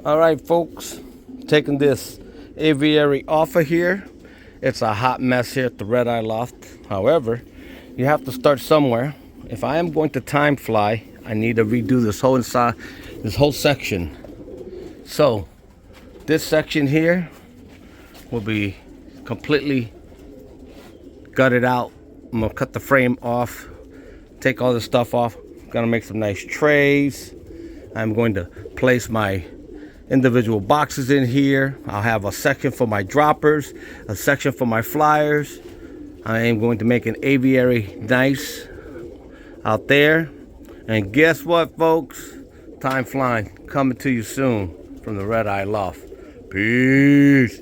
All right, folks, taking this aviary off of here. It's a hot mess here at the RedEyeLoft. However, you have to start somewhere. If I am going to time fly, I need to redo this whole section. So this section here will be completely gutted out. I'm gonna cut the frame off, take all this stuff off. Gonna make some nice trays. I'm going to place my individual boxes in here. I'll have a section for my droppers, a section for my flyers. I am going to make an aviary nice out there. And guess what, folks? Time flying, coming to you soon from the RedEyeLoft. Peace.